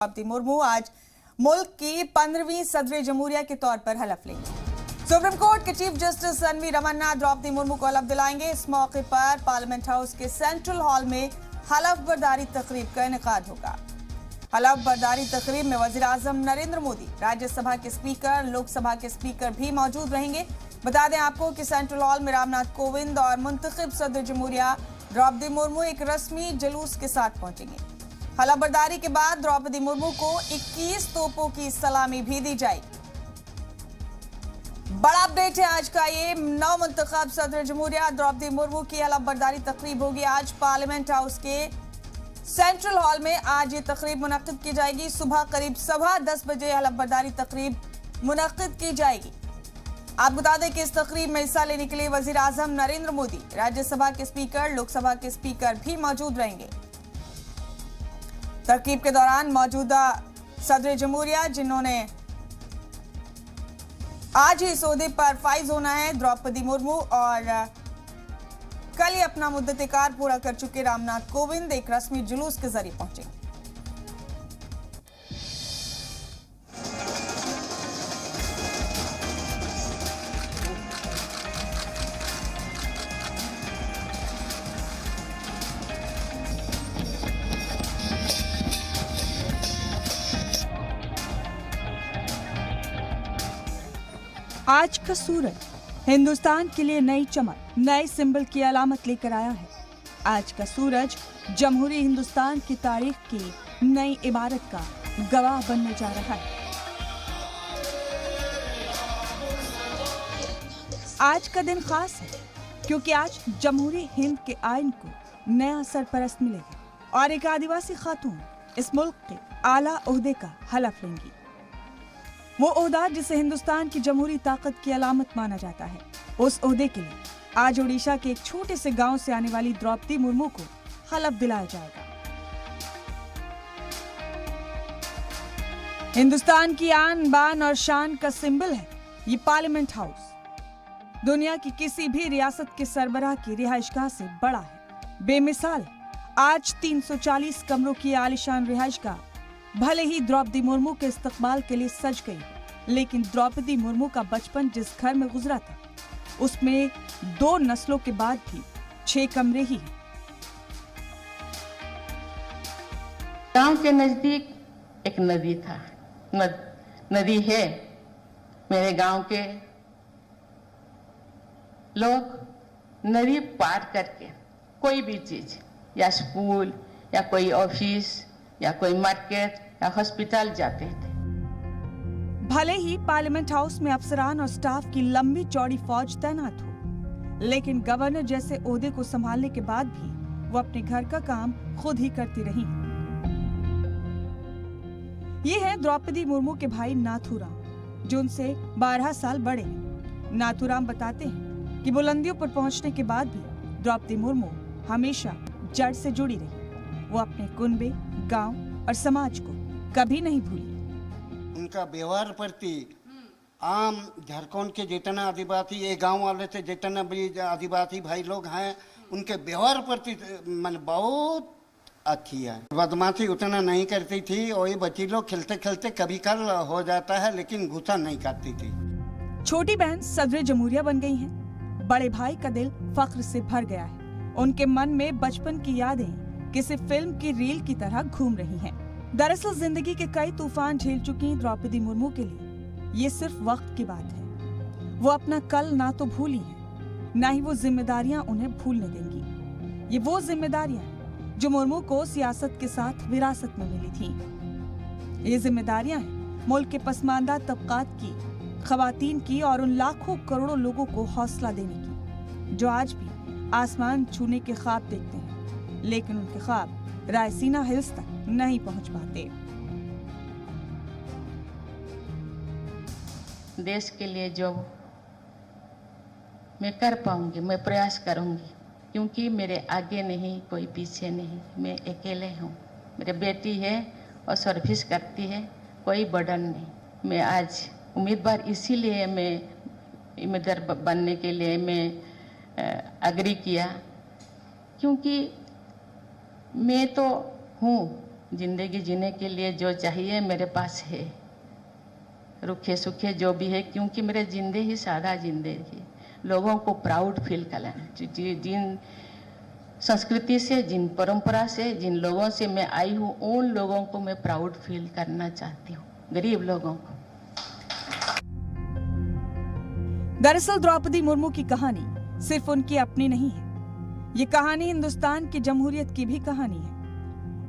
द्रौपदी मुर्मू आज मुल्क की 15वीं सदर जमहूरिया के तौर पर हलफ लेंगी। सुप्रीम कोर्ट के chief justice NV Ramana Droupadi Murmu को हलफ दिलाएंगे। इस मौके पर पार्लियामेंट हाउस के सेंट्रल हॉल में हलफ बर्दारी तकरीब का इनेकाद होगा। हलफ बर्दारी तकरीब में वजीर आजम नरेंद्र मोदी, राज्यसभा के स्पीकर, लोकसभा के स्पीकर भी मौजूद रहेंगे। बता दें आपको कि सेंट्रल हॉल में रामनाथ कोविंद और मुंतखब सदर जमहूरिया द्रौपदी मुर्मू एक रस्मी जुलूस के साथ पहुंचेंगे। हलफ बर्दारी के बाद द्रौपदी मुर्मू को 21 तोपों की सलामी भी दी जाएगी। बड़ा अपडेट है आज का ये। नौ मुंतखब सदर जमहूरिया द्रौपदी मुर्मू की हलफ बर्दारी तकरीब होगी। आज पार्लियामेंट हाउस के सेंट्रल हॉल में आज ये तकरीब मुनक्किद की जाएगी। सुबह करीब 10:15 बजे हलफ बर्दारी तकरीब मुनक्किद की जाएगी। आप बता दें कि इस तकरीब में हिस्सा लेने के लिए वजीर आजम नरेंद्र मोदी, राज्यसभा के स्पीकर, लोकसभा के स्पीकर भी मौजूद रहेंगे। तकरीब के दौरान मौजूदा सदर जमहूरिया, जिन्होंने आज ही इस ओहदे पर फाइज होना है, द्रौपदी मुर्मू, और कल ही अपना मुद्दत-ए-कार पूरा कर चुके रामनाथ कोविंद एक रस्मी जुलूस के जरिए पहुंचेंगे। आज का सूरज हिंदुस्तान के लिए नई चमक, नए सिंबल की अलामत लेकर आया है। आज का सूरज जमहूरी हिंदुस्तान की तारीख की नई इबारत का गवाह बनने जा रहा है। आज का दिन खास है क्योंकि आज जमहूरी हिंद के आइन को नया सरपरस्त मिलेगा और एक आदिवासी खातून इस मुल्क के आला ओहदे का हलफ लेंगी। वो ओहदा जिसे हिंदुस्तान की जमहूरी ताकत की अलामत माना जाता है, उस ओहदे के लिए आज ओडिशा के एक छोटे से गांव से आने वाली द्रौपदी मुर्मू को हलफ दिलाया जाएगा। हिंदुस्तान की आन बान और शान का सिंबल है ये पार्लियामेंट हाउस। दुनिया की किसी भी रियासत के सरबराह की रिहाइशगाह से बड़ा है, बेमिसाल। आज 340 कमरों की आलीशान रिहाइशगाह भले ही द्रौपदी मुर्मू के इस्तकबाल के लिए सज गई, लेकिन द्रौपदी मुर्मू का बचपन जिस घर में गुजरा था, उसमें 2 नस्लों के बाद भी 6 कमरे ही हैं। गांव के नजदीक एक नदी था, नदी है। मेरे गांव के लोग नदी पार करके कोई भी चीज, या स्कूल, या कोई ऑफिस, या कोई मार्केट, या हॉस्पिटल जाते थे। भले ही पार्लियामेंट हाउस में अफसरान और स्टाफ की लंबी चौड़ी फौज तैनात हो, लेकिन गवर्नर जैसे ओहदे को संभालने के बाद भी वो अपने घर का काम खुद ही करती रही। ये है द्रौपदी मुर्मू के भाई नाथूराम, जो उनसे 12 साल बड़े हैं। नाथूराम बताते हैं कि बुलंदियों पर पहुंचने के बाद भी द्रौपदी मुर्मू हमेशा जड़ से जुड़ी रही। वो अपने कुनबे, गांव और समाज को कभी नहीं भूली। उनका व्यवहार प्रति आम झारखंड के जितना आदिवासी, ये गांव वाले थे, जितना भी आदिवासी भाई लोग हैं, उनके व्यवहार प्रति मतलब बहुत अच्छी है। बदमाशी उतना नहीं करती थी, और ये बच्ची लोग खेलते खेलते कभी कल हो जाता है, लेकिन गुस्सा नहीं करती थी। छोटी बहन सदर जमहूरिया बन गई हैं। बड़े भाई का दिल फख्र से भर गया है। उनके मन में बचपन की यादें किसी फिल्म की रील की तरह घूम रही हैं। दरअसल जिंदगी के कई तूफान झेल चुकी द्रौपदी मुर्मू के लिए ये सिर्फ वक्त की बात है। वो अपना कल ना तो भूली हैं, ना ही वो जिम्मेदारियां उन्हें भूलने देंगी। ये वो जिम्मेदारियां हैं जो मुर्मू को सियासत के साथ विरासत में मिली थी। ये जिम्मेदारियां हैं मुल्क के पसमानदा तबकात की, खवातीन की और उन लाखों करोड़ों लोगों को हौसला देने की जो आज भी आसमान छूने के ख्वाब देखते हैं, लेकिन उनके ख्वाब रायसीना हिल्स तक नहीं पहुंच पाते। देश के लिए जो मैं कर पाऊंगी, मैं प्रयास करूंगी, क्योंकि मेरे आगे नहीं, कोई पीछे नहीं, मैं अकेले हूँ। मेरी बेटी है और सर्विस करती है, कोई बर्डन नहीं। मैं आज उम्मीदवार इसीलिए मैं उम्मीदवार बनने के लिए मैं एग्री किया, क्योंकि मैं तो हूँ जिंदगी जीने के लिए जो चाहिए मेरे पास है, रुखे सुखे जो भी है, क्योंकि मेरे जिंदगी सादा जिंदगी लोगों को प्राउड फील कराना। जिन संस्कृति से, जिन परंपरा से, जिन लोगों से मैं आई हूँ, उन लोगों को मैं प्राउड फील करना चाहती हूँ, गरीब लोगों को। दरअसल द्रौपदी मुर्मू की कहानी सिर्फ उनकी अपनी नहीं है, ये कहानी हिंदुस्तान की जमहूरियत की भी कहानी है।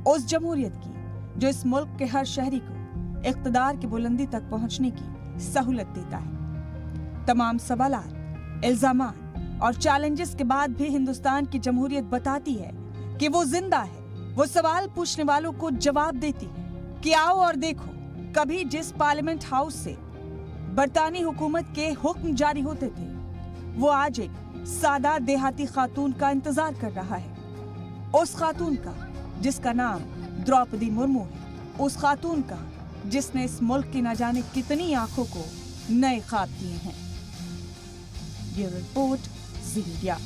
उस जमहूरियत की जो इस मुल्क के हर शहरी को इख्तिदार की बुलंदी तक पहुंचने की सहूलत देता है। तमाम सवालात, इल्जामात और चैलेंजेस के बाद भी हिंदुस्तान की जमहूरियत बताती है कि वो जिंदा है। वो सवाल पूछने वालों को जवाब देती है कि आओ और देखो, कभी जिस पार्लियामेंट हाउस से बरतानी हुकूमत के हुक्म जारी होते थे, वो आज एक सादा देहाती खातून का इंतजार कर रहा है। उस खातून का जिसका नाम द्रौपदी मुर्मू है, उस खातून का जिसने इस मुल्क की न जाने कितनी आंखों को नए ख्वाब दिए हैं। ब्यूरो रिपोर्ट, ज़ी मीडिया।